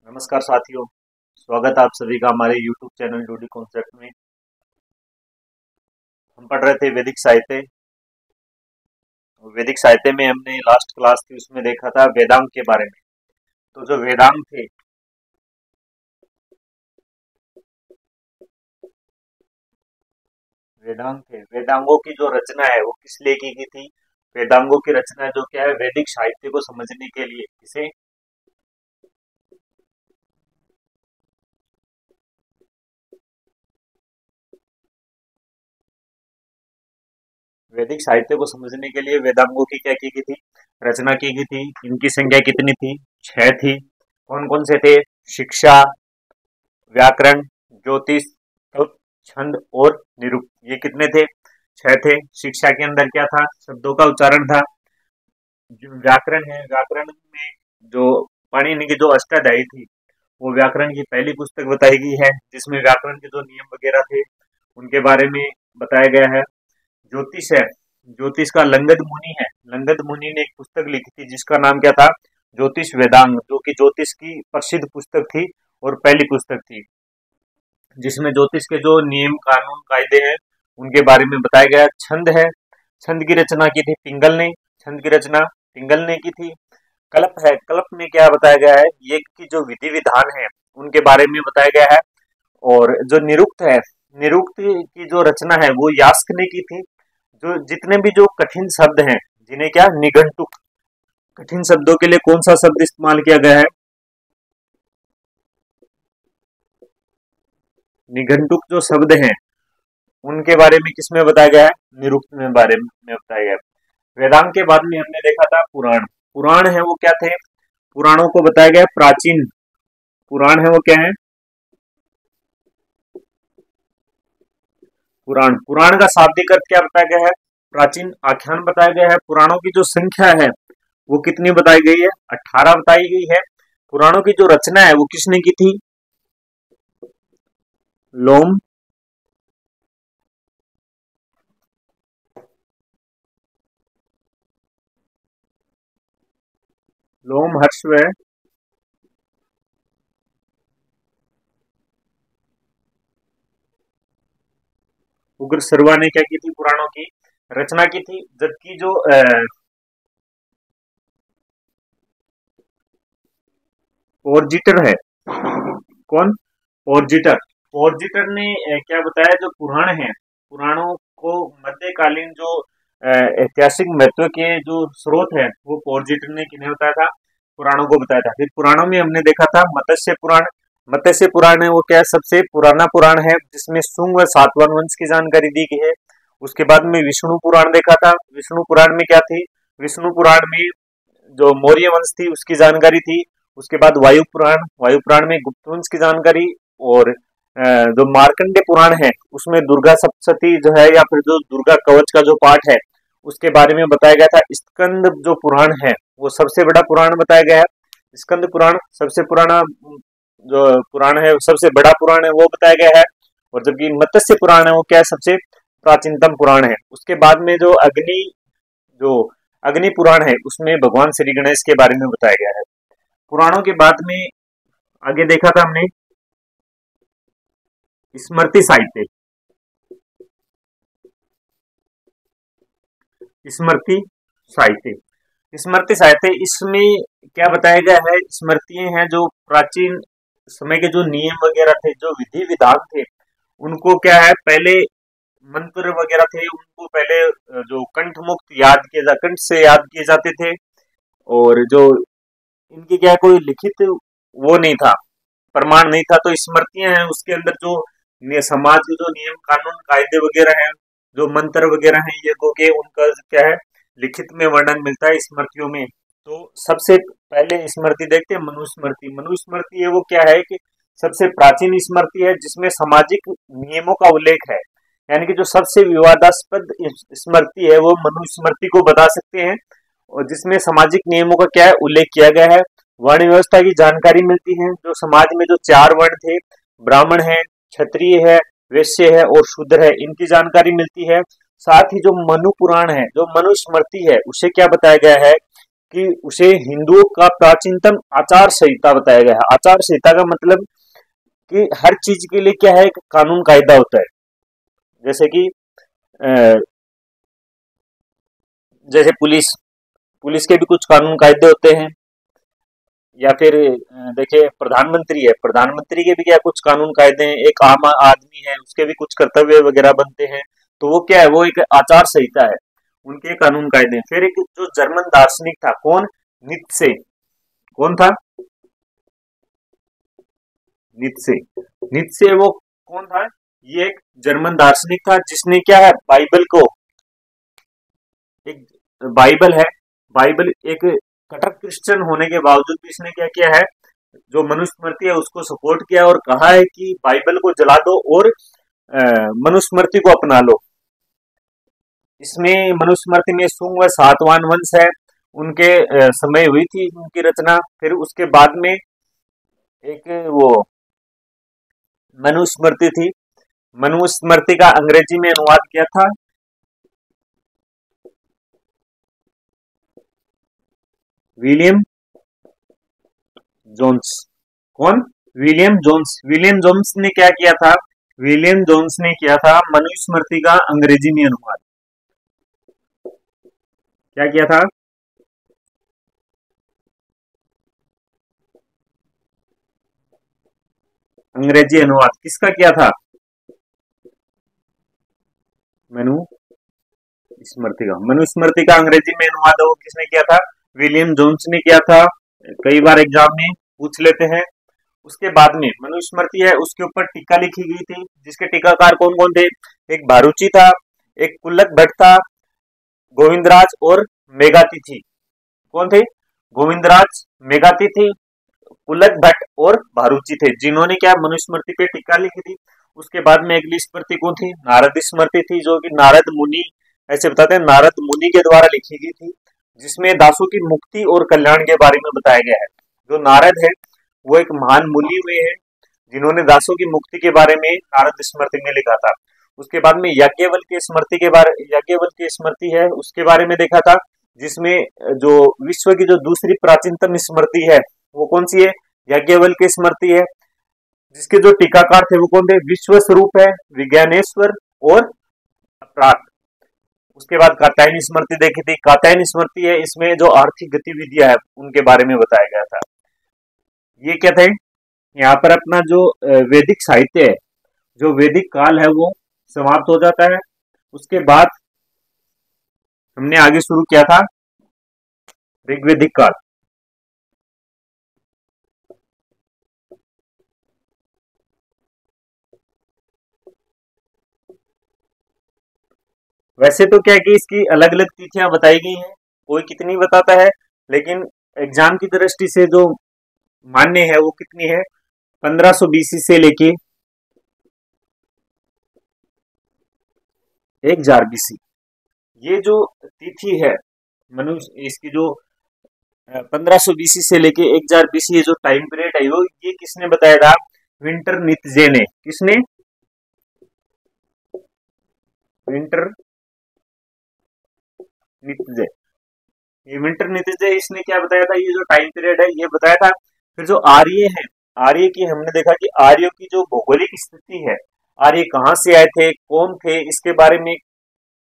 नमस्कार साथियों, स्वागत है आप सभी का हमारे YouTube चैनल डूडी कॉन्सेप्ट में। हम पढ़ रहे थे वैदिक साहित्य। वैदिक साहित्य में हमने लास्ट क्लास थी उसमें देखा था वेदांग के बारे में। तो जो वेदांग थे, वेदांगों की जो रचना है वो किस लिए की गई थी? वेदांगों की रचना जो क्या है, वैदिक साहित्य को समझने के लिए। इसे वैदिक साहित्य को समझने के लिए वेदांगों की क्या की गई थी? रचना की गई थी। इनकी संख्या कितनी थी? 6 थी। कौन कौन से थे? शिक्षा, व्याकरण, ज्योतिष, तप, छंद और निरुक्त। ये कितने थे? 6 थे। शिक्षा के अंदर क्या था? शब्दों का उच्चारण था। जो व्याकरण है, व्याकरण में जो पाणिनि की जो अष्टाध्यायी थी, वो व्याकरण की पहली पुस्तक बताई गई है, जिसमें व्याकरण के जो नियम वगैरह थे उनके बारे में बताया गया है। ज्योतिष है, ज्योतिष का लंगद मुनि है। लंगद मुनि ने एक पुस्तक लिखी थी जिसका नाम क्या था? ज्योतिष वेदांग, जो कि ज्योतिष की प्रसिद्ध पुस्तक थी और पहली पुस्तक थी, जिसमें ज्योतिष के जो नियम कानून कायदे हैं उनके बारे में बताया गया। छंद है, छंद की रचना की थी पिंगल ने। छंद की रचना पिंगल ने की थी। कल्प है, कल्प में क्या बताया गया है? ये की जो विधि विधान है उनके बारे में बताया गया है। और जो निरुक्त है, निरुक्त की जो रचना है वो यास्क ने की थी। जो जितने भी जो कठिन शब्द हैं, जिन्हें क्या निघंटुक, कठिन शब्दों के लिए कौन सा शब्द इस्तेमाल किया गया है? निघंटुक जो शब्द हैं उनके बारे में किसमें बताया गया है? निरुक्त में बारे में बताया गया है। वेदांग के बाद में हमने देखा था पुराण। पुराण है वो क्या थे? पुराणों को बताया गया प्राचीन। पुराण है वो क्या है? पुराण। पुराण का शाब्दिक अर्थ क्या बताया गया है? प्राचीन आख्यान बताया गया है। पुराणों की जो संख्या है वो कितनी बताई गई है? 18 बताई गई है। पुराणों की जो रचना है वो किसने की थी? लोम लोमहर्ष व उग्र सर्वा ने क्या की थी? पुराणों की रचना की थी। जबकि जो पोर्जिटर है, कौन? पोर्जिटर। पोर्जिटर ने क्या बताया? जो पुराण है, पुराणों को मध्यकालीन जो ऐतिहासिक महत्व के जो स्रोत है वो पोर्जिटर ने किन्हें बताया था? पुराणों को बताया था। फिर पुराणों में हमने देखा था मत्स्य पुराण। मत्स्य पुराण है वो क्या है? सबसे पुराना पुराण है, जिसमें शुंग व सातवाहन वंश की जानकारी दी गई है। उसके बाद में विष्णु पुराण देखा था। विष्णु पुराण में क्या थी? विष्णु पुराण में जो मौर्य वंश थी उसकी जानकारी थी। उसके बाद वायु पुराण, वायु पुराण में गुप्त वंश की जानकारी। और जो मार्कंडे पुराण है उसमें दुर्गा सप्तशती जो है, या फिर जो दुर्गा कवच का जो पाठ है उसके बारे में बताया गया था। स्कंद जो पुराण है वो सबसे बड़ा पुराण बताया गया है। स्कंद पुराण सबसे पुराना जो पुराण है, सबसे बड़ा पुराण है वो बताया गया है। और जबकि मत्स्य पुराण है वो क्या है? सबसे प्राचीनतम पुराण है। उसके बाद में जो अग्नि पुराण है उसमें भगवान श्री गणेश के बारे में बताया गया है। पुराणों के बाद में आगे देखा था हमने स्मृति साहित्य। स्मृति साहित्य, स्मृति साहित्य, इसमें क्या बताया गया है? स्मृतियां हैं जो प्राचीन समय के जो नियम वगैरह थे, जो विधि विधान थे, उनको क्या है पहले मंत्र वगैरह थे उनको पहले जो कंठ मुक्त याद किए जा कंठ से याद किए जाते थे। और जो इनकी क्या कोई लिखित वो नहीं था, प्रमाण नहीं था। तो स्मृतियां हैं उसके अंदर जो समाज के जो नियम कानून कायदे वगैरह हैं, जो मंत्र वगैरह हैं यज्ञों के, उनका क्या है लिखित में वर्णन मिलता है स्मृतियों में। तो सबसे पहले स्मृति देखते हैं मनुस्मृति। मनुस्मृति है वो क्या है कि सबसे प्राचीन स्मृति है जिसमें सामाजिक नियमों का उल्लेख है। यानी कि जो सबसे विवादास्पद स्मृति है वो मनुस्मृति को बता सकते हैं, और जिसमें सामाजिक नियमों का क्या है उल्लेख किया गया है। वर्ण व्यवस्था की जानकारी मिलती है। जो समाज में जो 4 वर्ण थे, ब्राह्मण है, क्षत्रिय है, वैश्य है और शूद्र है, इनकी जानकारी मिलती है। साथ ही जो मनु पुराण है, जो मनुस्मृति है, उसे क्या बताया गया है कि उसे हिंदुओं का प्राचीनतम आचार संहिता बताया गया है। आचार संहिता का मतलब कि हर चीज के लिए क्या है, एक कानून कायदा होता है। जैसे कि अ, जैसे पुलिस पुलिस के भी कुछ कानून कायदे होते हैं, या फिर देखिए प्रधानमंत्री है, प्रधानमंत्री के भी क्या कुछ कानून कायदे हैं, एक आम आदमी है उसके भी कुछ कर्तव्य वगैरह बनते हैं। तो वो क्या है, वो एक आचार संहिता है, उनके कानून कायदे हैं। फिर एक जो जर्मन दार्शनिक था, कौन, नीत्शे, कौन था, नीत्शे, नीत्शे वो कौन था, ये एक जर्मन दार्शनिक था जिसने क्या है, बाइबल को, एक बाइबल है, बाइबल एक कट्टर क्रिश्चियन होने के बावजूद भी इसने क्या किया है, जो मनुस्मृति है उसको सपोर्ट किया और कहा है कि बाइबल को जला दो और मनुस्मृति को अपना लो। इसमें मनुस्मृति में शुंग व सातवाहन वंश है, उनके समय हुई थी उनकी रचना। फिर उसके बाद में एक वो मनुस्मृति थी, मनुस्मृति का अंग्रेजी में अनुवाद किया था विलियम जोन्स। कौन, विलियम जोन्स। विलियम जोन्स ने क्या किया था, विलियम जोन्स ने किया था मनुस्मृति का अंग्रेजी में अनुवाद। क्या किया था, अंग्रेजी अनुवाद किसका किया था, मनुस्मृति का। मनुस्मृति का अंग्रेजी में अनुवाद वो किसने किया था, विलियम जोन्स ने किया था। कई बार एग्जाम में पूछ लेते हैं। उसके बाद में मनुस्मृति है, उसके ऊपर टीका लिखी गई थी, जिसके टीकाकार कौन कौन थे, एक भारूची था, एक कुल्लक भट्ट था, गोविंदराज और मेघातिथि। कौन थे, गोविंदराज, मेघातिथि, कुल्लक भट्ट और भारूची थे, जिन्होंने क्या मनुस्मृति पे टीका लिखी थी। उसके बाद में अगली स्मृति कौन थी, नारद स्मृति थी, जो कि नारद मुनि, ऐसे बताते हैं, नारद मुनि के द्वारा लिखी गई थी, जिसमें दासों की मुक्ति और कल्याण के बारे में बताया गया है। जो नारद है वो एक महान मुनि हुए हैं, जिन्होंने दासों की मुक्ति के बारे में नारद स्मृति में लिखा था। उसके बाद में याज्ञवल्क्य स्मृति के बारे, याज्ञवल्क्य स्मृति है उसके बारे में देखा था, जिसमें जो विश्व की जो दूसरी प्राचीनतम स्मृति है वो कौन सी है, याज्ञवल्क्य स्मृति है, जिसके जो टीकाकार थे वो कौन थे, विश्व स्वरूप है, विज्ञानेश्वर और अपराध। उसके बाद कात्यायनी स्मृति देखी थी, कात्यायनी स्मृति है, इसमें जो आर्थिक गतिविधियां है उनके बारे में बताया गया था। ये क्या थे, यहाँ पर अपना जो वैदिक साहित्य है, जो वैदिक काल है वो समाप्त हो जाता है। उसके बाद हमने आगे शुरू किया था ऋग्वैदिक काल। वैसे तो क्या है कि इसकी अलग अलग तिथियां बताई गई हैं, कोई कितनी बताता है, लेकिन एग्जाम की दृष्टि से जो मान्य है वो कितनी है, 1500 बीसी से लेके 1000 बीसी। ये जो तिथि है मनुष्य, इसकी जो 1500 बीसी से लेके 1000 बीसी ये जो टाइम पीरियड है, वो ये किसने बताया था, विंटर नित्जे ने। किसने, विंटर नित्जे, ये विंटर नित्जे, इसने क्या बताया था, ये जो टाइम पीरियड है ये बताया था। फिर जो आर्य है, आर्य की हमने देखा कि आर्यों की जो भौगोलिक स्थिति है, आर्य कहाँ से आए थे, कौन थे, इसके बारे में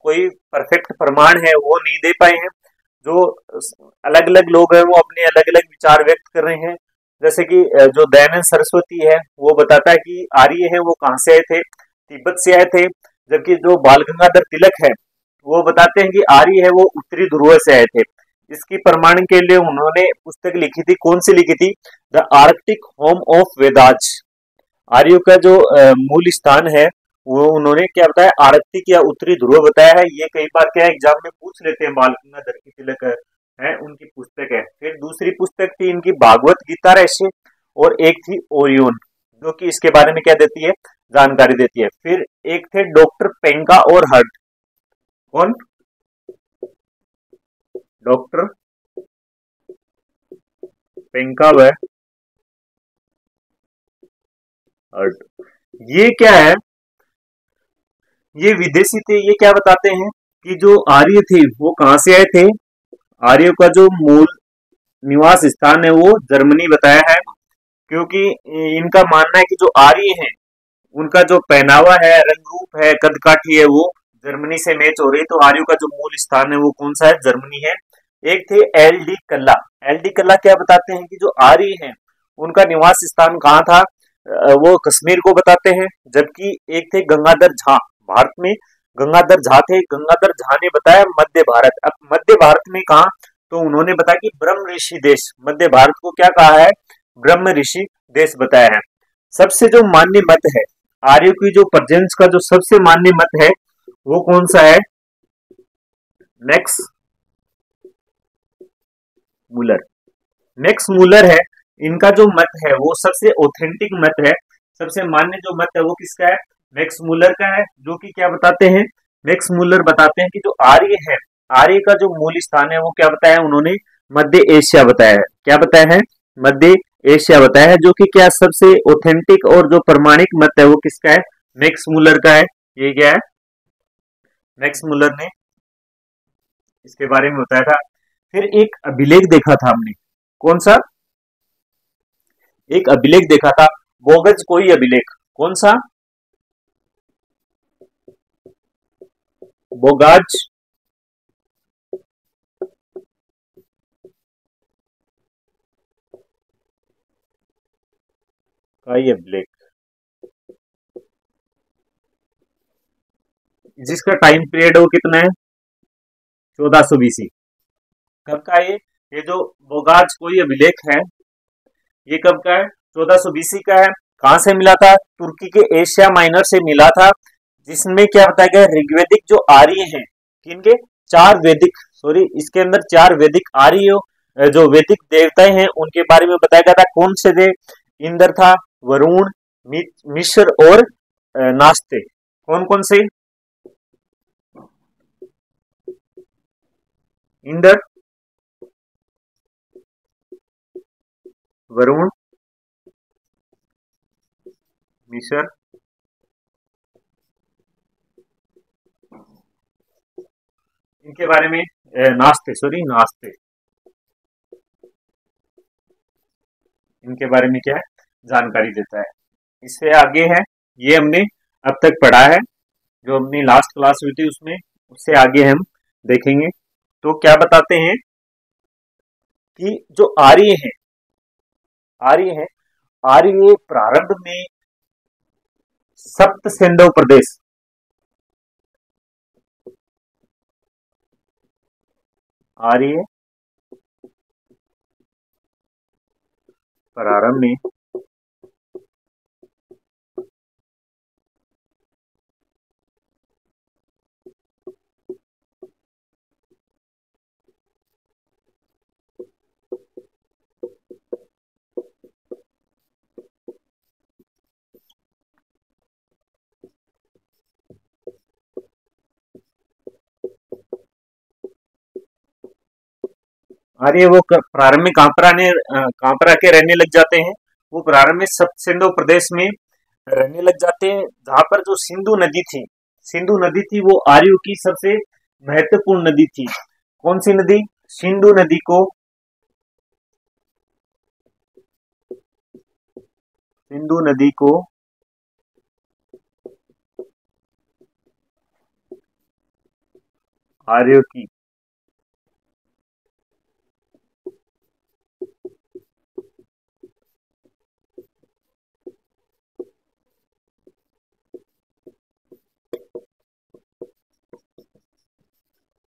कोई परफेक्ट प्रमाण है वो नहीं दे पाए हैं। जो अलग अलग लोग हैं वो अपने अलग अलग विचार व्यक्त कर रहे हैं। जैसे कि जो दयानंद सरस्वती है वो बताता है कि आर्य है वो कहाँ से आए थे, तिब्बत से आए थे। जबकि जो बाल गंगाधर तिलक है वो बताते हैं कि आर्य है वो उत्तरी ध्रुव से आए थे। इसकी प्रमाण के लिए उन्होंने पुस्तक लिखी थी, कौन सी लिखी थी, the Arctic home of Vedas. आर्यों का जो मूल स्थान है वो उन्होंने क्या बताया, आर्कटिक या उत्तरी ध्रुव बताया है। ये कई बार क्या एग्जाम में पूछ लेते हैं, बाल गंगाधर तिलक है उनकी पुस्तक है। फिर दूसरी पुस्तक थी इनकी भागवत गीता रहस्य, और एक थी ओरियन, जो कि इसके बारे में क्या देती है, जानकारी देती है। फिर एक थे डॉक्टर पेंका और हर्ट। कौन, डॉक्टर पेंका व हर्ट। ये क्या है, ये विदेशी थे। ये क्या बताते हैं कि जो आर्य थे वो कहां से आए थे, आर्यों का जो मूल निवास स्थान है वो जर्मनी बताया है, क्योंकि इनका मानना है कि जो आर्य हैं उनका जो पहनावा है, रंग रूप है, कदकाठी है, वो जर्मनी से मैच हो रही है। तो आर्यों का जो मूल स्थान है वो कौन सा है? जर्मनी है। एक थे एल डी कल्ला। एल डी कल्ला क्या बताते हैं कि जो आर्य हैं उनका निवास स्थान कहाँ था? वो कश्मीर को बताते हैं। जबकि एक थे गंगाधर झा, भारत में गंगाधर झा थे। गंगाधर झा ने बताया मध्य भारत। अब मध्य भारत में कहा? तो उन्होंने बताया कि ब्रह्म ऋषि देश, मध्य भारत को क्या कहा है? ब्रह्म ऋषि देश बताया है। सबसे जो मान्य मत है, आर्यों की जो प्रेजेंस का जो सबसे मान्य मत है वो कौन सा है? Max Muller. मैक्स मूलर है। इनका जो मत है वो सबसे ऑथेंटिक मत है, सबसे मान्य जो मत है वो किसका है? मैक्स मूलर का है। जो कि क्या बताते हैं? मैक्स मूलर बताते हैं कि जो आर्य है, आर्य का जो मूल स्थान है वो क्या बताया है उन्होंने? मध्य एशिया बताया है। क्या बताया है? मध्य एशिया बताया है। जो कि क्या सबसे ऑथेंटिक और जो प्रमाणिक मत है वो किसका है? मैक्स मूलर का है। ये क्या है? मैक्स मूलर ने इसके बारे में बताया था। फिर एक अभिलेख देखा था हमने। कौन सा? एक अभिलेख देखा था, बोगज कोई अभिलेख। कौन सा? बोगाज कोई अभिलेख, जिसका टाइम पीरियड वो कितना है? 1400 बीसी। कब का ये जो बोगाज कोई अभिलेख है ये कब का है? 1400 बीसी का है। कहां से मिला था? तुर्की के एशिया माइनर से मिला था। जिसमें क्या बताया गया? ऋग्वेदिक जो आर्य हैं, किनके? चार वैदिक, सॉरी, इसके अंदर चार वैदिक आर्य जो वैदिक देवताएं हैं उनके बारे में बताया गया था। कौन से थे? इंद्र था, वरुण, मिश्र और नास्ते। कौन कौन से? इंद्र, वरुण, मिश्र, इनके बारे में नास्ते, सॉरी नास्ते, इनके बारे में क्या है? जानकारी देता है। इससे आगे है, ये हमने अब तक पढ़ा है, जो अपनी लास्ट क्लास हुई थी उसमें, उससे आगे हम देखेंगे। तो क्या बताते हैं कि जो आर्य हैं, आर्य हैं, आर्य प्रारंभ में सप्त सिंधु प्रदेश, आर्य प्रारंभ में आर्य वो प्रारंभ में कहां पर आके रहने लग जाते हैं? वो प्रारंभ में सप्त सिंधु प्रदेश में रहने लग जाते हैं, जहां पर जो सिंधु नदी थी, सिंधु नदी थी वो आर्यों की सबसे महत्वपूर्ण नदी थी। कौन सी नदी? सिंधु नदी को, सिंधु नदी को आर्यों की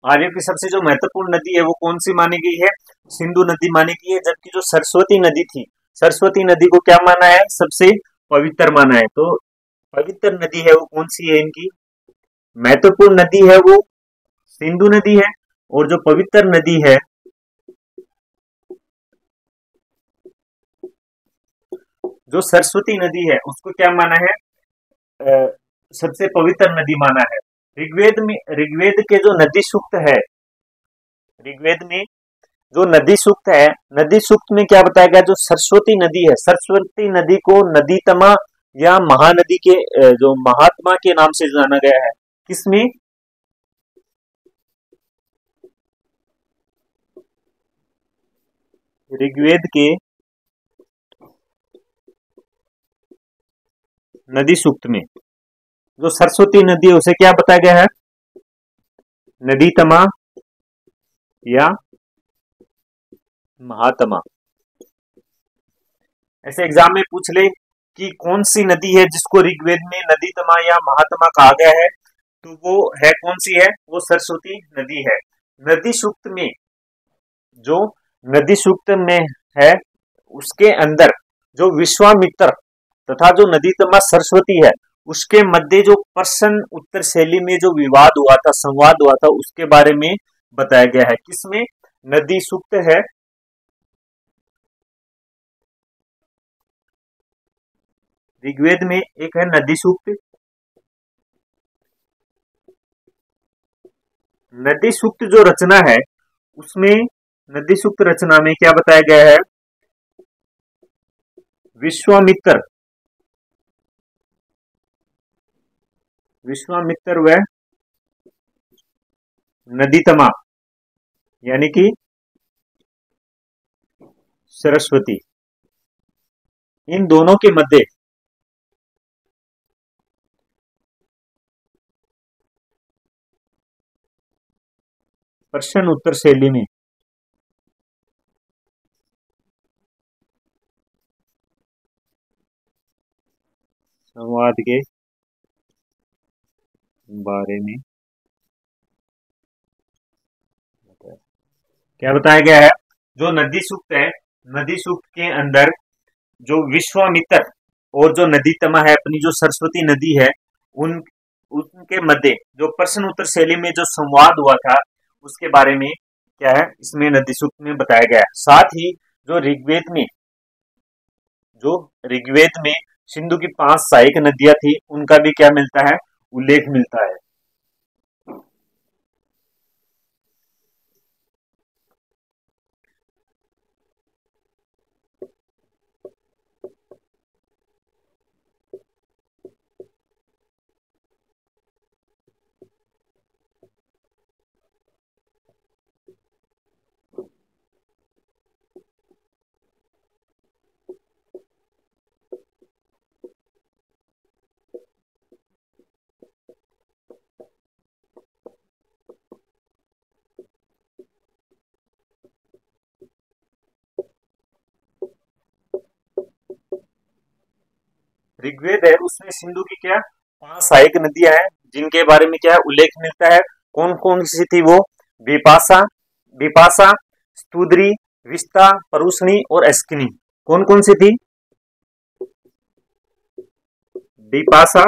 आर्यों की सबसे जो महत्वपूर्ण नदी है वो कौन सी मानी गई है? सिंधु नदी मानी गई है। जबकि जो सरस्वती नदी थी, सरस्वती नदी को क्या माना है? सबसे पवित्र माना है। तो पवित्र नदी है वो कौन सी है? इनकी महत्वपूर्ण नदी है वो सिंधु नदी है। और जो पवित्र नदी है, जो सरस्वती नदी है, उसको क्या माना है? सबसे पवित्र नदी माना है। ऋग्वेद में, ऋग्वेद के जो नदी सूक्त है, ऋग्वेद में जो नदी सूक्त है, नदी सूक्त में क्या बताया गया? जो सरस्वती नदी है, सरस्वती नदी को नदीतमा या महानदी के जो महात्मा के नाम से जाना गया है। किसमें? ऋग्वेद के नदी सूक्त में जो सरस्वती नदी है उसे क्या बताया गया है? नदीतमा या महातमा। ऐसे एग्जाम में पूछ ले कि कौन सी नदी है जिसको ऋग्वेद में नदीतमा या महातमा कहा गया है, तो वो है कौन सी है? वो सरस्वती नदी है। नदी सूक्त में जो नदी सूक्त में है उसके अंदर जो विश्वामित्र तथा जो नदीतमा सरस्वती है उसके मध्य जो प्रश्न उत्तर शैली में जो विवाद हुआ था, संवाद हुआ था, उसके बारे में बताया गया है। किसमें? नदी सूक्त है ऋग्वेद में। एक है नदी सूक्त। नदी सूक्त जो रचना है उसमें नदी सूक्त रचना में क्या बताया गया है? विश्वामित्र व नदीतमा यानी कि सरस्वती, इन दोनों के मध्य प्रश्न उत्तर शैली में संवाद के बारे में क्या बताया गया है? जो नदी सूक्त है, नदी सूक्त के अंदर जो विश्वामित्र और जो नदीतमा है, अपनी जो सरस्वती नदी है, उन उनके मध्य जो प्रश्न उत्तर शैली में जो संवाद हुआ था उसके बारे में क्या है इसमें नदी सूक्त में बताया गया है। साथ ही जो ऋग्वेद में सिंधु की 5 सहायक नदियां थी उनका भी क्या मिलता है? उल्लेख मिलता है। ऋग्वेद है उसमें सिंधु की क्या 5 सहायक नदियां हैं जिनके बारे में क्या है उल्लेख मिलता है। कौन कौन सी थी वो? विपाशा विपाशा स्तुद्री, विस्ता, परुष्णी और अस्किनी। कौन कौन सी थी? विपाशा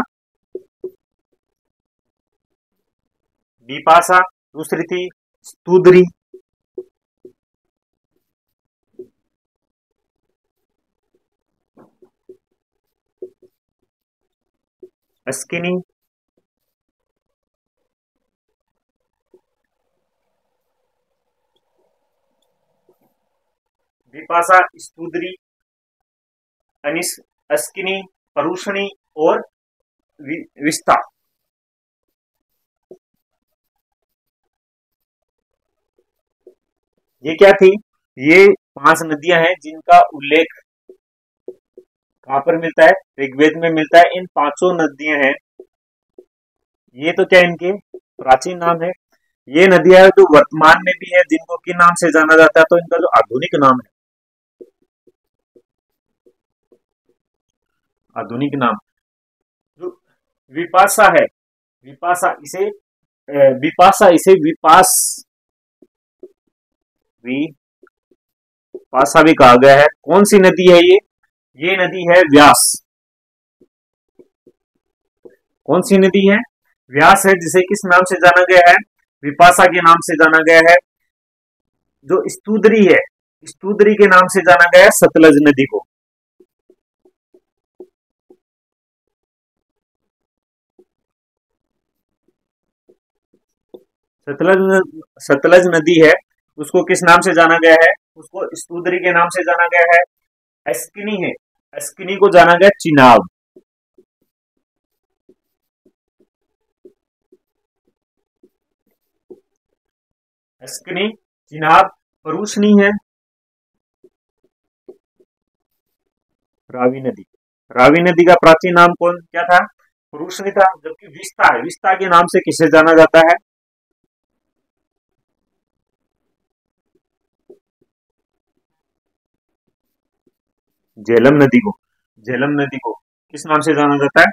विपाशा दूसरी थी स्तुद्री, अस्किनी, विपाशा, स्तुद्री, अस्किनी, परुष्णी और विस्ता। ये क्या थी? ये 5 नदियां हैं जिनका उल्लेख कहां पर मिलता है? ऋग्वेद में मिलता है। इन 5 नदियां हैं, ये तो क्या इनके प्राचीन नाम है। ये नदियां जो वर्तमान में भी है जिनको किन नाम से जाना जाता है? तो इनका जो आधुनिक नाम है, आधुनिक नाम जो विपाशा है, विपाशा इसे विपास विपाशा भी कहा गया है। कौन सी नदी है ये? ये नदी है व्यास। कौन सी नदी है? व्यास है, जिसे किस नाम से जाना गया है? विपाशा के नाम से जाना गया है। जो स्तुद्री है, स्तुद्री के नाम से जाना गया है सतलज नदी को। सतलज नदी है, उसको किस नाम से जाना गया है? उसको स्तुद्री के नाम से जाना गया है। अस्किनी है, अस्किनी को जाना गया चिनाब। अस्किनी, चिनाब, परुष्णी है, रावी नदी। रावी नदी का प्राचीन नाम कौन क्या था? पुरुषनी था। जबकि विस्ता है, विस्ता के नाम से किसे जाना जाता है? झेलम नदी को। झेलम नदी को किस नाम से जाना जाता है?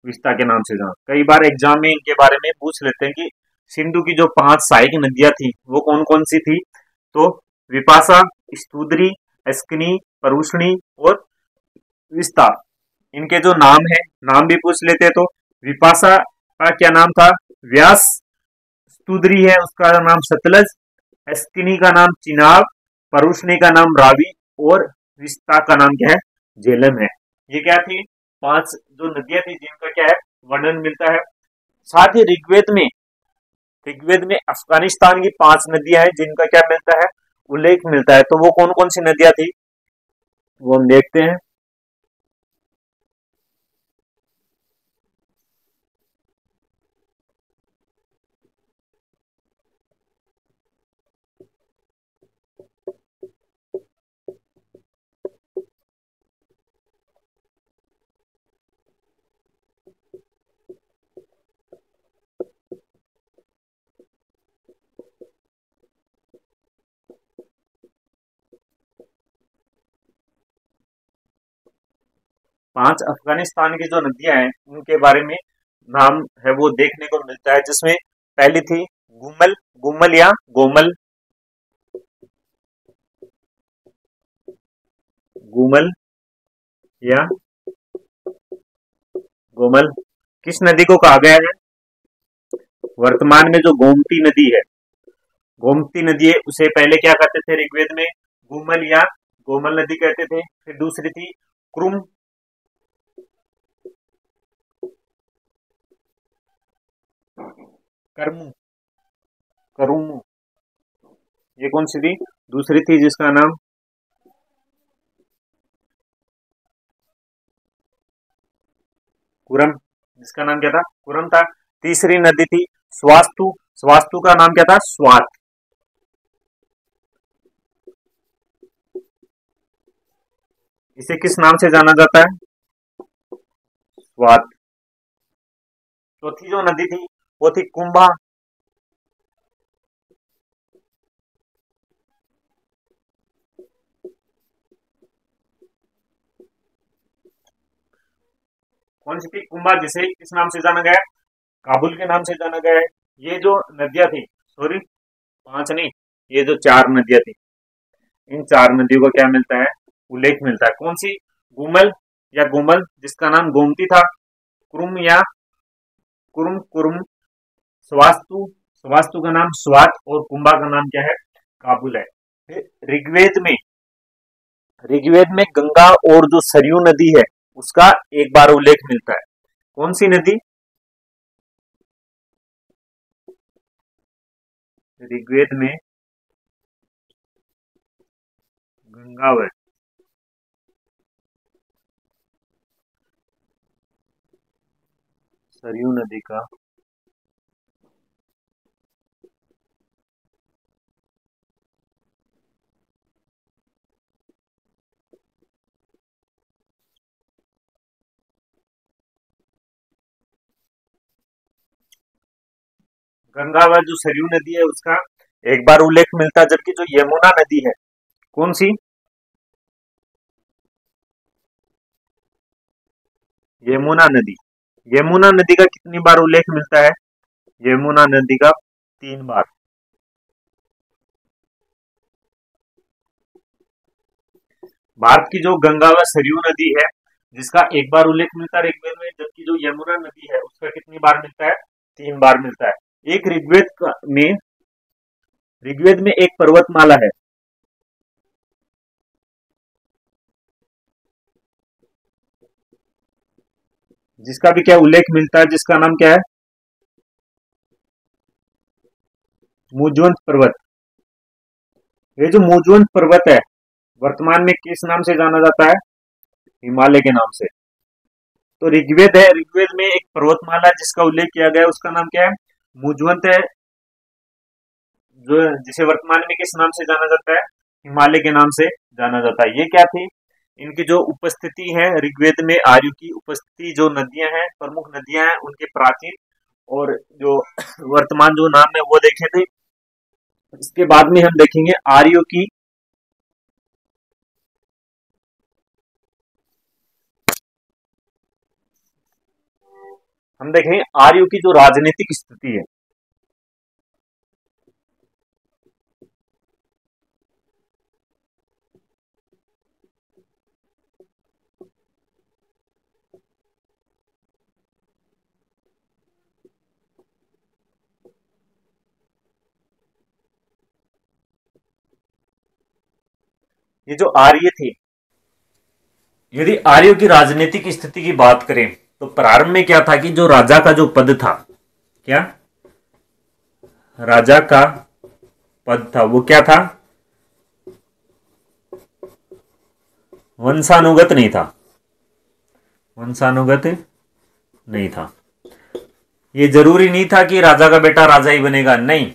विस्ता के नाम से जाना। कई बार एग्जाम में इनके बारे में पूछ लेते हैं कि सिंधु की जो 5 सहायक नदियां थी वो कौन कौन सी थी? तो विपाशा, स्तुद्री, अस्किनी, परुष्णी और विस्ता। इनके जो नाम है, नाम भी पूछ लेते हैं। तो विपाशा का क्या नाम था? व्यास। स्तुद्री है उसका नाम सतलज। अस्किनी का नाम चिनाब। परुष्णी का नाम रावी। और विस्ता का नाम क्या है? झेलम है। ये क्या थी? 5 जो नदियां थी जिनका क्या है? वर्णन मिलता है। साथ ही ऋग्वेद में अफगानिस्तान की 5 नदियां हैं जिनका क्या मिलता है? उल्लेख मिलता है। तो वो कौन कौन सी नदियां थी वो हम देखते हैं। 5 अफगानिस्तान की जो नदियां हैं उनके बारे में नाम है वो देखने को मिलता है, जिसमें पहली थी गुमल। गुमल या गोमल। गुमल या गोमल किस नदी को कहा गया है? वर्तमान में जो गोमती नदी है, गोमती नदी है, उसे पहले क्या कहते थे ऋग्वेद में? गुमल या गोमल नदी कहते थे। फिर दूसरी थी क्रुम। कर्मु। करुमु। ये कौन सी थी? दूसरी थी जिसका नाम कुरम। जिसका नाम क्या था? कुरम था। तीसरी नदी थी स्वास्तु। स्वास्तु का नाम क्या था? स्वात। इसे किस नाम से जाना जाता है? स्वात। चौथी जो नदी थी वो थी कुंभा। कौन सी थी? कुंभा, जिसे किस नाम से जाना गया है? काबुल के नाम से जाना गया है। ये जो नदियां थी, सॉरी 5 नहीं, ये जो 4 नदियां थी, इन 4 नदियों को क्या मिलता है? उल्लेख मिलता है। कौन सी? गुमल या गुमल जिसका नाम गोमती था। कुरुम या कुरुम कुरुम। स्वास्तु, स्वास्तु का नाम स्वात। और कुंभा का नाम क्या है? काबुल है। फिर ऋग्वेद में गंगा और जो सरयू नदी है उसका एक बार उल्लेख मिलता है। कौन सी नदी? ऋग्वेद में गंगा व सरयू नदी का गंगा व जो सरयू नदी है उसका एक बार उल्लेख मिलता है। जबकि जो यमुना नदी है, कौन सी? यमुना नदी। यमुना नदी का कितनी बार उल्लेख मिलता है? यमुना नदी का 3 बार। भारत की जो गंगा व सरयू नदी है जिसका एक बार उल्लेख मिलता है ऋग्वेद में, जबकि जो यमुना नदी है उसका कितनी बार मिलता है? 3 बार मिलता है। एक ऋग्वेद में एक पर्वतमाला है जिसका भी क्या उल्लेख मिलता है, जिसका नाम क्या है? मुजवंत पर्वत। ये जो मुजवंत पर्वत है वर्तमान में किस नाम से जाना जाता है? हिमालय के नाम से। तो ऋग्वेद है, ऋग्वेद में एक पर्वतमाला जिसका उल्लेख किया गया है उसका नाम क्या है? मुजवंत है। जो जिसे वर्तमान में किस नाम से जाना जाता है? हिमालय के नाम से जाना जाता है। ये क्या थी? इनकी जो उपस्थिति है ऋग्वेद में आर्यों की उपस्थिति, जो नदियां हैं, प्रमुख नदियां हैं, उनके प्राचीन और जो वर्तमान जो नाम है वो देखे थे। इसके बाद में हम देखेंगे आर्यों की, हम देखेंगे आर्यों की जो राजनीतिक स्थिति है। ये जो आर्य थे, यदि आर्यों की राजनीतिक स्थिति की बात करें तो प्रारंभ में क्या था कि जो राजा का जो पद था, क्या राजा का पद था, वो क्या था, वंशानुगत नहीं था, वंशानुगत नहीं था। ये जरूरी नहीं था कि राजा का बेटा राजा ही बनेगा, नहीं,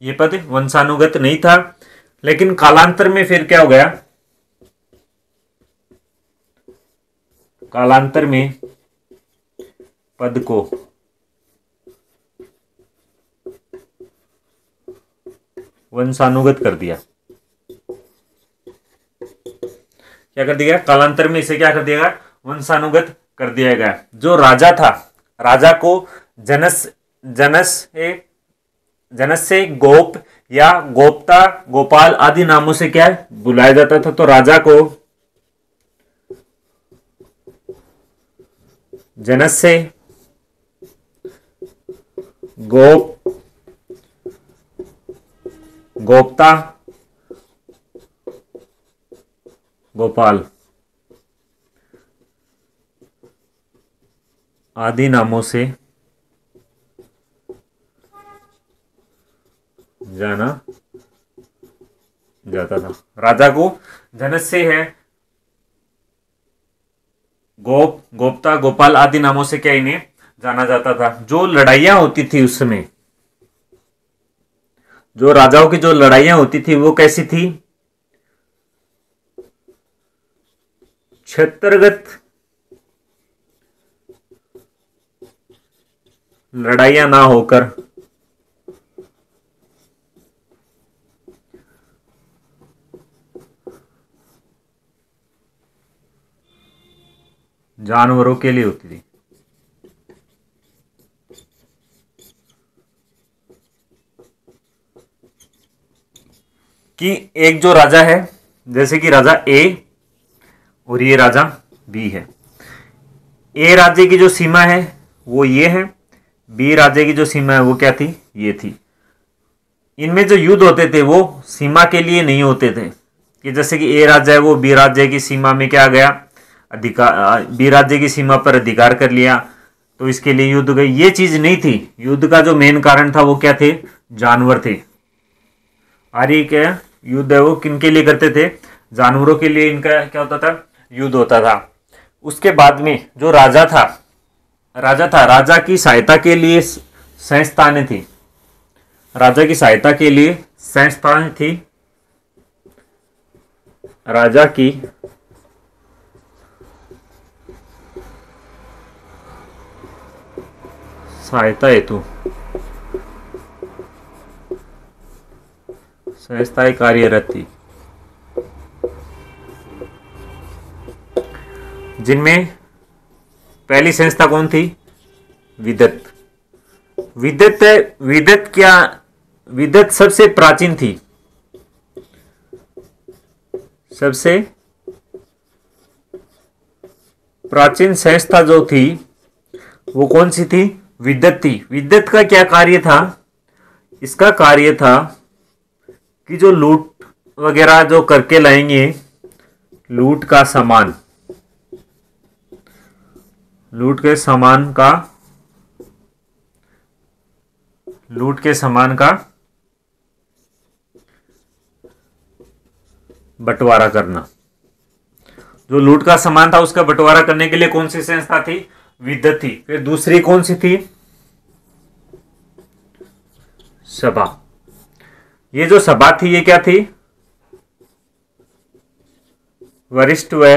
ये पद वंशानुगत नहीं था। लेकिन कालांतर में फिर क्या हो गया, कालांतर में पद को वंशानुगत कर दिया। क्या कर दिया, कालांतर में इसे क्या कर दिया गया, वंशानुगत कर दिया गया। जो राजा था, राजा को जनस जनस जनस से गोप या गोप्ता, गोपाल आदि नामों से क्या बुलाया जाता था। तो राजा को जनस से गोप, गोप्ता, गोपाल आदि नामों से जाना जाता था। राजा को जनस से है गोप, गोप्ता, गोपाल आदि नामों से क्या इन्हें जाना जाता था। जो लड़ाइयां होती थी उस समय, जो राजाओं की जो लड़ाइयां होती थी वो कैसी थी, क्षेत्रगत लड़ाइयां ना होकर जानवरों के लिए होती थी। कि एक जो राजा है, जैसे कि राजा ए और ये राजा बी है। ए राज्य की जो सीमा है वो ये है, बी राज्य की जो सीमा है वो क्या थी, ये थी। इनमें जो युद्ध होते थे वो सीमा के लिए नहीं होते थे, कि जैसे कि ए राज्य है वो बी राज्य की सीमा में क्या गया, अधिकार, बी राज्य की सीमा पर अधिकार कर लिया तो इसके लिए युद्ध गई, ये चीज नहीं थी। युद्ध का जो मेन कारण था वो क्या थे, जानवर थे। आर्य क्या युद्ध है वो किनके लिए करते थे, जानवरों के लिए इनका क्या होता था, युद्ध होता था। उसके बाद में जो राजा था, राजा की सहायता के लिए संस्थानें थी, राजा की सहायता के लिए संस्थानें थी, राजा की सहायता हेतु संस्थाएं कार्यरत थी, जिनमें पहली संस्था कौन थी, विदत। विदत क्या, विदत सबसे प्राचीन थी, सबसे प्राचीन संस्था जो थी वो कौन सी थी, विदत थी। विदत का क्या कार्य था, इसका कार्य था कि जो लूट वगैरह जो करके लाएंगे, लूट का सामान, लूट के सामान का, लूट के सामान का बंटवारा करना। जो लूट का सामान था उसका बंटवारा करने के लिए कौन सी संस्था थी, विदत थी। फिर दूसरी कौन सी थी, सभा। ये जो सभा थी ये क्या थी, वरिष्ठ व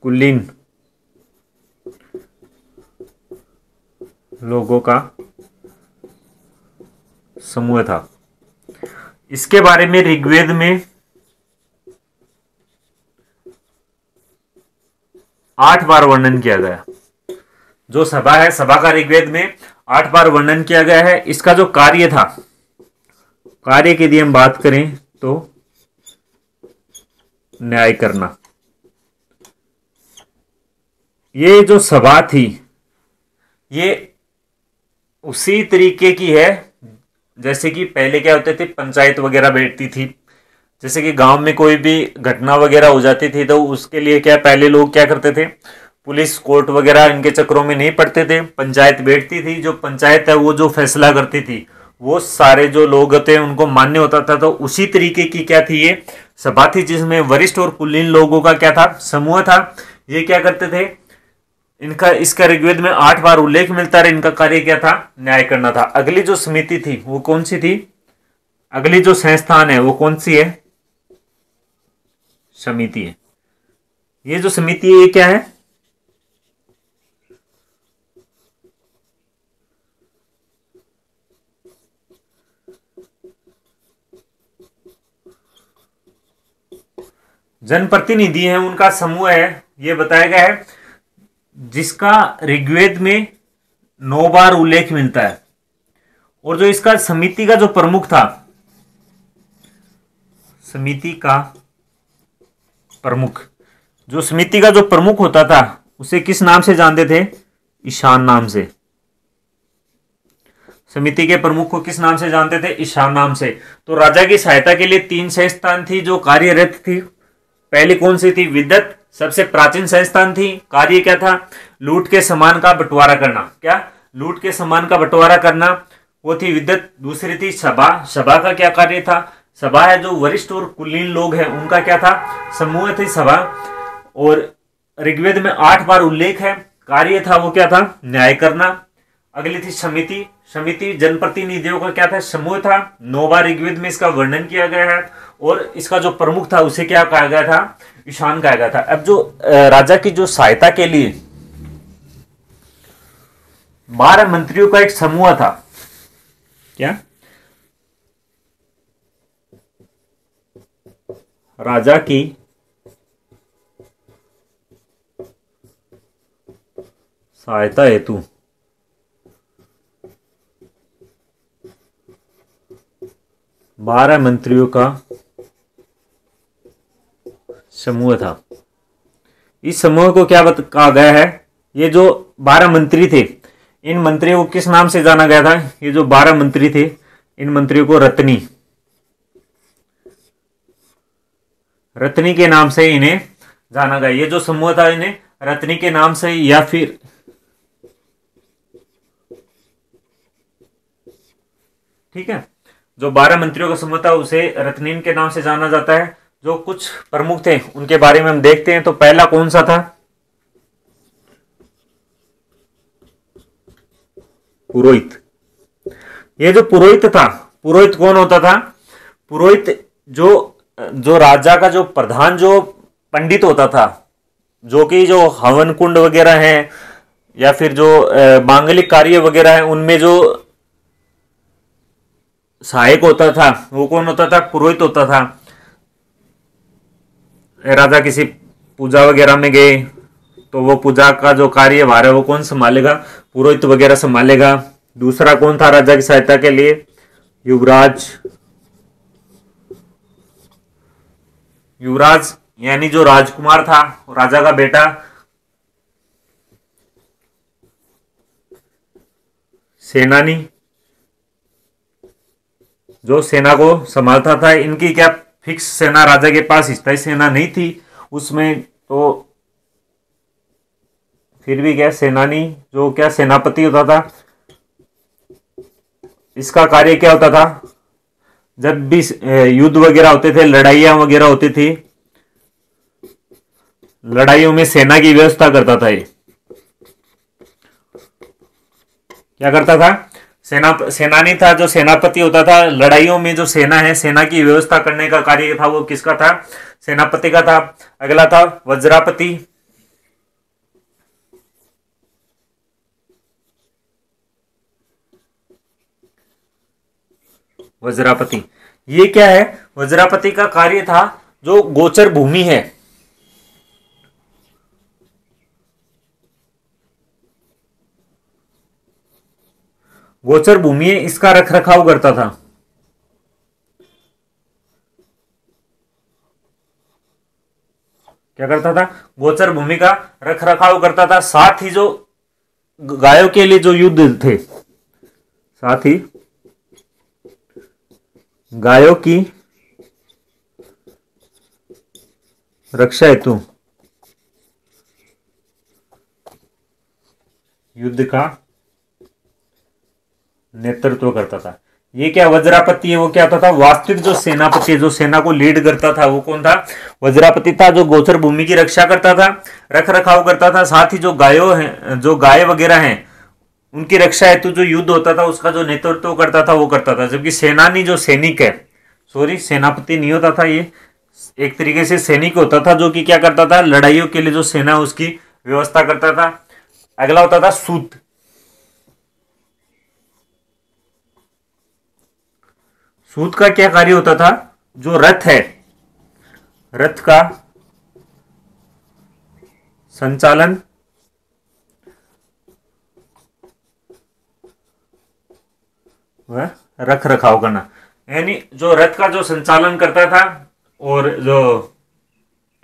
कुलीन लोगों का समूह था। इसके बारे में ऋग्वेद में 8 बार वर्णन किया गया। जो सभा है, सभा का ऋग्वेद में 8 बार वर्णन किया गया है। इसका जो कार्य था, कार्य की यदि हम बात करें तो न्याय करना। ये जो सभा थी ये उसी तरीके की है जैसे कि पहले क्या होते थे, पंचायत वगैरह बैठती थी। जैसे कि गांव में कोई भी घटना वगैरह हो जाती थी तो उसके लिए क्या पहले लोग क्या करते थे, पुलिस कोर्ट वगैरह इनके चक्रों में नहीं पड़ते थे, पंचायत बैठती थी। जो पंचायत है वो जो फैसला करती थी वो सारे जो लोग थे उनको मान्य होता था। तो उसी तरीके की क्या थी, ये सभा थी जिसमें वरिष्ठ और कुलीन लोगों का क्या था, समूह था। ये क्या करते थे, इनका इसका ऋग्वेद में 8 बार उल्लेख मिलता है। इनका कार्य क्या था, न्याय करना था। अगली जो समिति थी वो कौन सी थी, अगली जो संस्थान है वो कौन सी है, समिति है। ये जो समिति है ये क्या है, जनप्रतिनिधि है, उनका समूह है। ये बताया गया है जिसका ऋग्वेद में 9 बार उल्लेख मिलता है। और जो इसका समिति का जो प्रमुख था, समिति का प्रमुख, जो समिति का जो प्रमुख होता था उसे किस नाम से जानते थे, ईशान नाम से। समिति के प्रमुख को किस नाम से जानते थे, ईशान नाम से। तो राजा की सहायता के लिए 3 संस्थान थी जो कार्यरत थी। पहली कौन सी थी, विद्वत, सबसे प्राचीन संस्थान थी। कार्य क्या था, लूट के सामान का बंटवारा करना। क्या, लूट के सामान का बंटवारा करना, वो थी विद्वत। दूसरी थी सभा। सभा का क्या कार्य था, सभा है जो वरिष्ठ और कुलीन लोग हैं उनका क्या था, समूह थी सभा। और ऋग्वेद में 8 बार उल्लेख है। कार्य था वो क्या था, न्याय करना। अगली थी समिति। समिति जनप्रतिनिधियों का क्या था, समूह था। 9 बार ऋग्वेद में इसका वर्णन किया गया है। और इसका जो प्रमुख था उसे क्या कहा गया था, ईशान कहा गया था। अब जो राजा की जो सहायता के लिए 12 मंत्रियों का एक समूह था। क्या, राजा की सहायता हेतु 12 मंत्रियों का समूह था। इस समूह को क्या कहा गया है, ये जो 12 मंत्री थे इन मंत्रियों को किस नाम से जाना गया था, ये जो 12 मंत्री थे इन मंत्रियों को रत्नी, रत्नी के नाम से इन्हें जाना गया। ये जो समूह था इन्हें रत्नी के नाम से या फिर ठीक है, जो 12 मंत्रियों का समूह था उसे रत्नीन के नाम से जाना जाता है। जो कुछ प्रमुख थे उनके बारे में हम देखते हैं। तो पहला कौन सा था, पुरोहित। ये जो पुरोहित था, पुरोहित कौन होता था, पुरोहित जो राजा का जो प्रधान जो पंडित होता था, जो कि जो हवन कुंड वगैरह है या फिर जो मांगलिक कार्य वगैरह है उनमें जो सहायक होता था वो कौन होता था, पुरोहित होता था। राजा किसी पूजा वगैरह में गए तो वो पूजा का जो कार्यभार है वो कौन संभालेगा, पुरोहित वगैरह संभालेगा। दूसरा कौन था राजा की सहायता के लिए, युवराज। युवराज यानी जो राजकुमार था, राजा का बेटा। सेनानी, जो सेना को संभालता था। इनकी क्या फिक्स सेना, राजा के पास स्थायी सेना नहीं थी उसमें, तो फिर भी क्या सेनानी जो क्या सेनापति होता था। इसका कार्य क्या होता था, जब भी युद्ध वगैरह होते थे, लड़ाइयां वगैरह होती थी, लड़ाइयों में सेना की व्यवस्था करता था। ये क्या करता था, सेनानी था, जो सेनापति होता था लड़ाइयों में, जो सेना है सेना की व्यवस्था करने का कार्य था वो किसका था? सेनापति का था। अगला था वज्रापति। वज्रापति ये क्या है? वज्रापति का कार्य था जो गोचर भूमि है, गोचर भूमि है, इसका रख रखाव करता था। क्या करता था? गोचर भूमि का रख रखाव करता था। साथ ही जो गायों के लिए जो युद्ध थे, साथ ही गायों की रक्षा हेतु युद्ध का नेतृत्व करता था। ये क्या वज्रापति है? वो क्या होता था? वास्तविक जो सेनापति, जो सेना को लीड करता था वो कौन था? वज्रापति था, जो गोचर भूमि की रक्षा करता था, रख रखाव करता था। साथ ही जो गायों हैं, जो गाय वगैरह हैं, उनकी रक्षा हेतु जो युद्ध होता था उसका जो नेतृत्व करता था वो करता था। जबकि सेनानी जो सैनिक है, सॉरी सेनापति नहीं होता था, ये एक तरीके से सैनिक होता था जो कि क्या करता था? लड़ाइयों के लिए जो सेना उसकी व्यवस्था करता था। अगला होता था सूत। सूत का क्या कार्य होता था? जो रथ है, रथ का संचालन व रख रखाव करना, यानी जो रथ का जो संचालन करता था और जो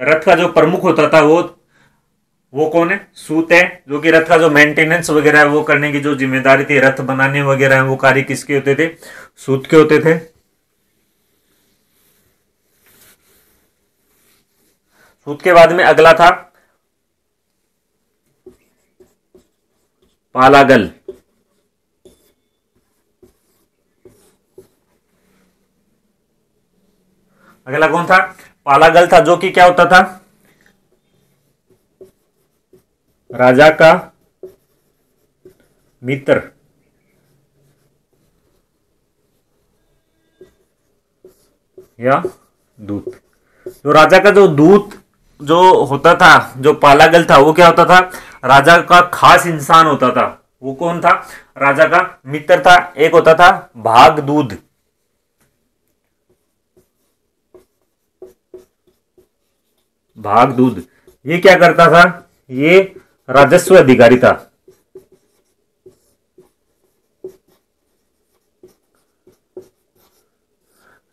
रथ का जो प्रमुख होता था वो कौन है? सूत है, जो कि रथ का जो मेंटेनेंस वगैरह है वो करने की जो जिम्मेदारी थी, रथ बनाने वगैरह है, वो कार्य किसके होते थे? सूत के होते थे। सूत के बाद में अगला था पालागल। अगला कौन था? पालागल था, जो कि क्या होता था? राजा का मित्र या दूत। जो राजा का जो दूत जो होता था, जो पालागल था, वो क्या होता था? राजा का खास इंसान होता था। वो कौन था? राजा का मित्र था। एक होता था भागदूत। भागदूत ये क्या करता था? ये राजस्व अधिकारी था।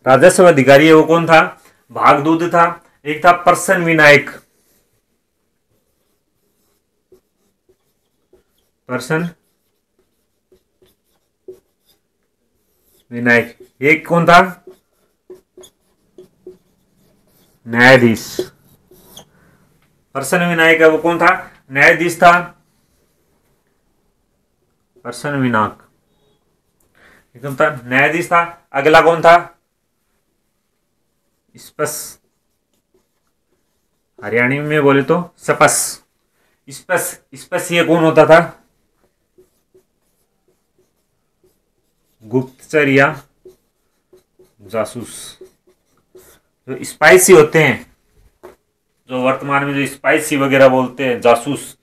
राजस्व अधिकारी है वो कौन था? भागदूत था। एक था प्रसन्न विनायक। प्रसन्न विनायक ये कौन था? न्यायाधीश। प्रसन्न विनायक है वो कौन था? न्यायाधीश था। प्रसन्न विनायक एकदम था, न्यायाधीश था। अगला कौन था? स्पस। हरियाणी में बोले तो सपस। स्पस। स्पस ये कौन होता था? गुप्तचर या जासूस। जो स्पाइसी होते हैं, जो वर्तमान में जो स्पाइसी वगैरह बोलते हैं, जासूस,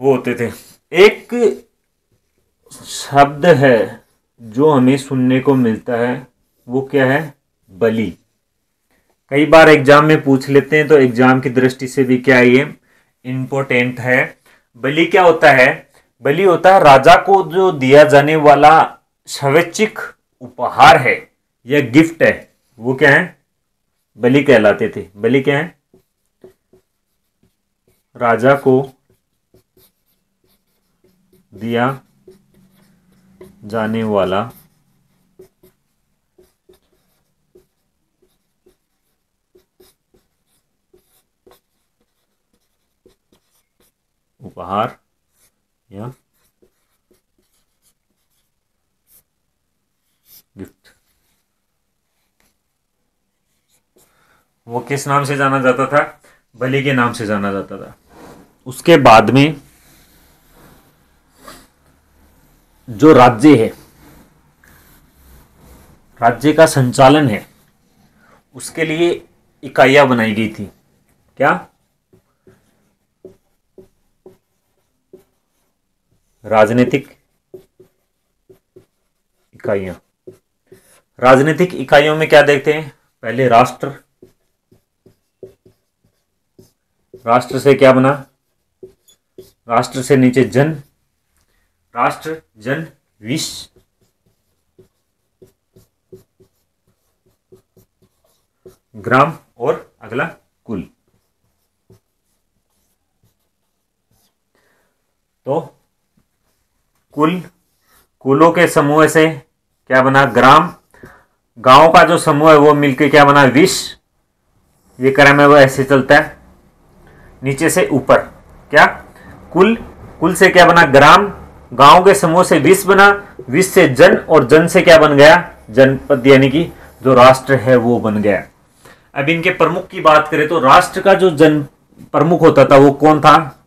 वो होते थे। एक शब्द है जो हमें सुनने को मिलता है, वो क्या है? बलि। कई बार एग्जाम में पूछ लेते हैं, तो एग्जाम की दृष्टि से भी क्या है, ये इंपॉर्टेंट है। बलि क्या होता है? बलि होता है राजा को जो दिया जाने वाला स्वैच्छिक उपहार है या गिफ्ट है, वो क्या है? बलि कहलाते थे। बलि क्या है? राजा को दिया जाने वाला उपहार या गिफ्ट। वो किस नाम से जाना जाता था? बलि के नाम से जाना जाता था। उसके बाद में जो राज्य है, राज्य का संचालन है, उसके लिए इकाइयां बनाई गई थी। क्या? राजनीतिक इकाइयां। राजनीतिक इकाइयों में क्या देखते हैं? पहले राष्ट्र, राष्ट्र से क्या बना? राष्ट्र से नीचे जन, राष्ट्र, जन, विश्व, ग्राम और अगला कुल। तो कुल, कुलों के समूह से क्या बना? ग्राम। गांव का जो समूह है वो मिलकर क्या बना? विश्व। ये क्रम है वो ऐसे चलता है नीचे से ऊपर। क्या? कुल, कुल से क्या बना? ग्राम। गांव के समूह से विश्व बना, विश्व से जन, और जन से क्या बन गया? जनपद, यानी कि जो राष्ट्र है वो बन गया। अब इनके प्रमुख की बात करें तो राष्ट्र का जो जन प्रमुख होता था वो कौन था?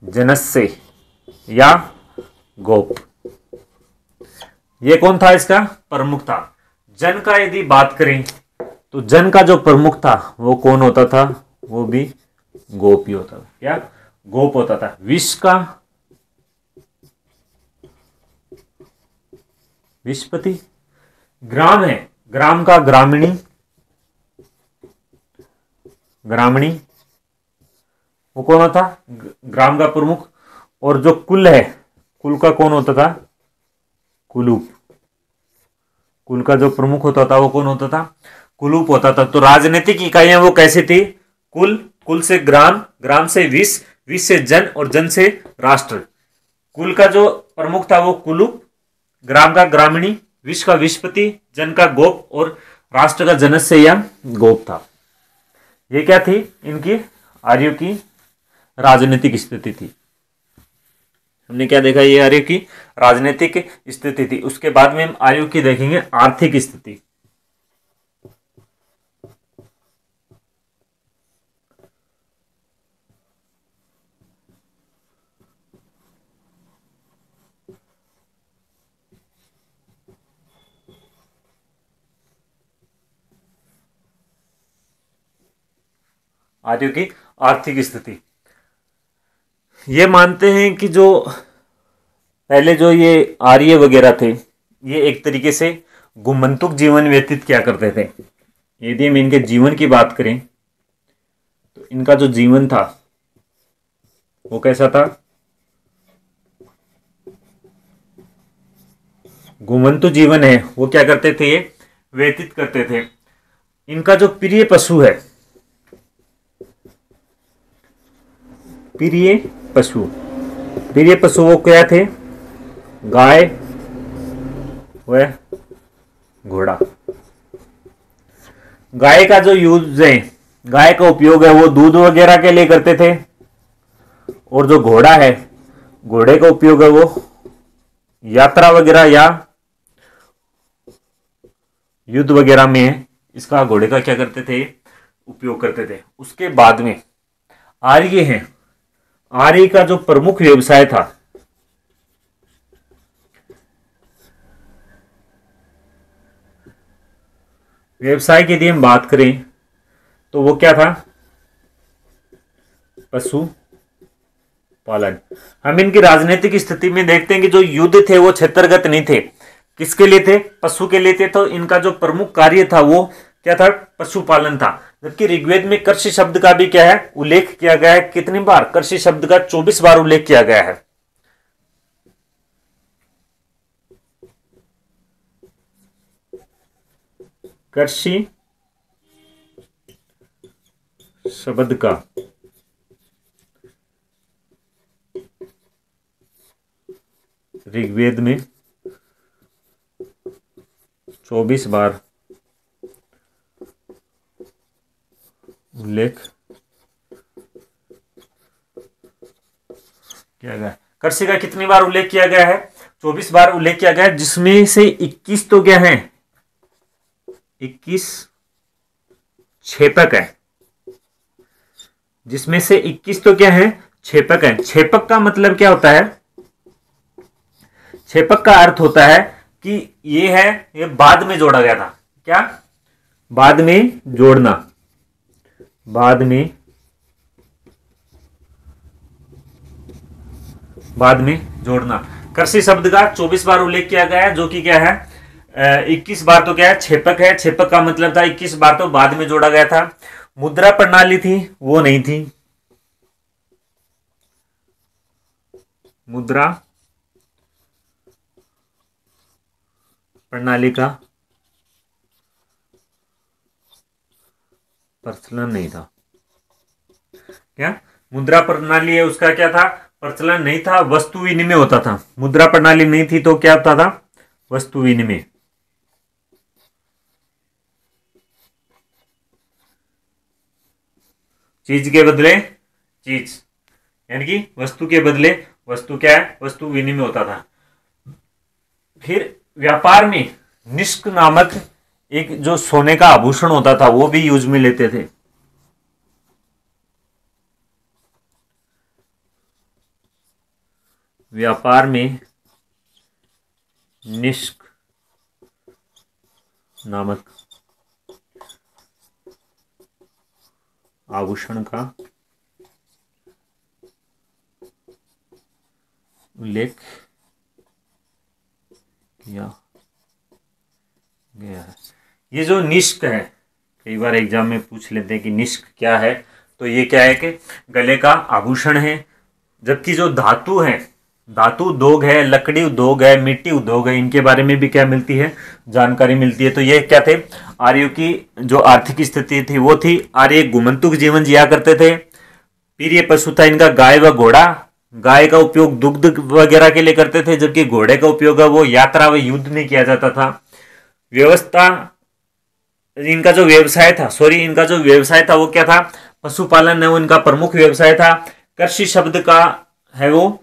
जनस्य या गोप। ये कौन था? इसका प्रमुख था। जन का यदि बात करें तो जन का जो प्रमुख था वो कौन होता था? वो भी गोप ही होता था। क्या? गोप होता था। विश्व का विश्वपति। ग्राम है, ग्राम का ग्रामीणी, ग्रामीणी वो कौन होता? ग्राम का प्रमुख। और जो कुल है, कुल का कौन होता था? कुलूप। कुल का जो प्रमुख होता था वो कौन होता था? कुलूप होता था। तो राजनीतिक इकाइयां वो कैसी थी? कुल, कुल से ग्राम, ग्राम से विश्व, विश्व से जन, और जन से राष्ट्र। कुल का जो प्रमुख था वो कुलूप, ग्राम का ग्रामीणी, विश्व का विश्वपति, जन का गोप, और राष्ट्र का जनस्य या गोप था। ये क्या थी? इनकी आर्यों की राजनीतिक स्थिति थी। हमने क्या देखा? ये आर्यों की राजनीतिक स्थिति थी। उसके बाद में हम आर्यों की देखेंगे आर्थिक स्थिति। आर्यों की आर्थिक स्थिति। ये मानते हैं कि जो पहले जो ये आर्य वगैरह थे ये एक तरीके से गुमंतुक जीवन व्यतीत किया करते थे। यदि हम इनके जीवन की बात करें तो इनका जो जीवन था वो कैसा था? गुमंतु जीवन है वो क्या करते थे? ये व्यतीत करते थे। इनका जो प्रिय पशु है, प्रिय पशु, प्रिय पशु वो क्या थे? गाय व घोड़ा। गाय का जो यूज है, गाय का उपयोग है वो दूध वगैरह के लिए करते थे। और जो घोड़ा है, घोड़े का उपयोग है वो यात्रा वगैरह या युद्ध वगैरह में इसका, घोड़े का क्या करते थे? उपयोग करते थे। उसके बाद में आर्य हैं। आर्य का जो प्रमुख व्यवसाय था व्यवसाय की यदि हम बात करें तो वो क्या था? पशु पालन। हम इनकी राजनीतिक स्थिति में देखते हैं कि जो युद्ध थे वो क्षेत्रगत नहीं थे। किसके लिए थे? पशु के लिए थे। तो इनका जो प्रमुख कार्य था वो क्या था? पशुपालन था। जबकि ऋग्वेद में कृषि शब्द का भी क्या है? उल्लेख किया गया है। कितनी बार? कृषि शब्द का 24 बार उल्लेख किया गया है। कृषि शब्द का ऋग्वेद में 24 बार उल्लेख किया गया। कृषि का कितनी बार उल्लेख किया गया है? 24 बार उल्लेख किया गया है, जिसमें से 21 तो क्या है? 21 छेपक है। जिसमें से 21 तो क्या है? छेपक है। छेपक का मतलब क्या होता है? छेपक का अर्थ होता है कि ये है, ये बाद में जोड़ा गया था। क्या? बाद में जोड़ना, बाद में जोड़ना। कृषि शब्द का 24 बार उल्लेख किया गया है, जो कि क्या है 21 बार तो क्या है छेपक है। छेपक का मतलब था 21 बार तो बाद में जोड़ा गया था। मुद्रा प्रणाली थी, वो नहीं थी। मुद्रा प्रणाली का प्रचलन नहीं था। क्या मुद्रा प्रणाली है उसका क्या था? प्रचलन नहीं था, वस्तु विनिमय होता था। मुद्रा प्रणाली नहीं थी तो क्या होता था? वस्तु विनिमय। चीज के बदले चीज, यानी कि वस्तु के बदले वस्तु, क्या है वस्तु विनिमय होता था। फिर व्यापार में निष्क नामक एक जो सोने का आभूषण होता था वो भी यूज में लेते थे। व्यापार में निष्क नामक आभूषण का उल्लेख किया गया है। ये जो निष्क है, कई बार एग्जाम में पूछ लेते हैं कि निष्क क्या है, तो ये क्या है कि गले का आभूषण है। जबकि जो धातु है, धातु उद्योग है, लकड़ी उद्योग है, मिट्टी उद्योग है, इनके बारे में भी क्या मिलती है? जानकारी मिलती है। तो ये क्या थे? आर्यों की जो आर्थिक स्थिति थी वो थी, आर्य गुमंतुक जीवन जिया करते थे। फिर ये पशु था इनका गाय व घोड़ा। गाय का उपयोग दुग्ध वगैरह के लिए करते थे, जबकि घोड़े का उपयोग है वो यात्रा व युद्ध में किया जाता था। व्यवस्था, इनका जो व्यवसाय था वो क्या था? पशुपालन है वो इनका प्रमुख व्यवसाय था। कृषि शब्द का है वो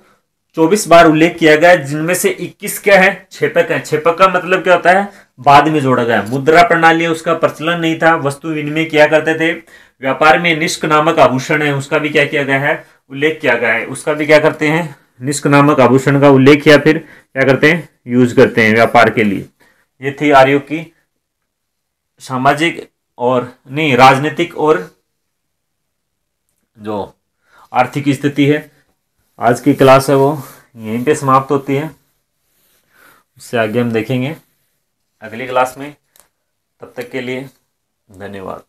24 बार उल्लेख किया गया, जिनमें से 21 क्या है? छेपक है। छेपक का मतलब क्या होता है? बाद में जोड़ा गया। मुद्रा प्रणाली है उसका प्रचलन नहीं था, वस्तु विनिमय किया करते थे। व्यापार में निष्क नामक आभूषण है उसका भी क्या किया गया है? उल्लेख किया गया है। उसका भी क्या करते हैं? निष्क नामक आभूषण का उल्लेख किया, फिर क्या करते हैं? यूज करते हैं व्यापार के लिए। ये थी आर्यों की सामाजिक और नहीं राजनीतिक और जो आर्थिक स्थिति है। आज की क्लास है वो यहीं पे समाप्त होती है, उससे आगे हम देखेंगे अगली क्लास में। तब तक के लिए धन्यवाद।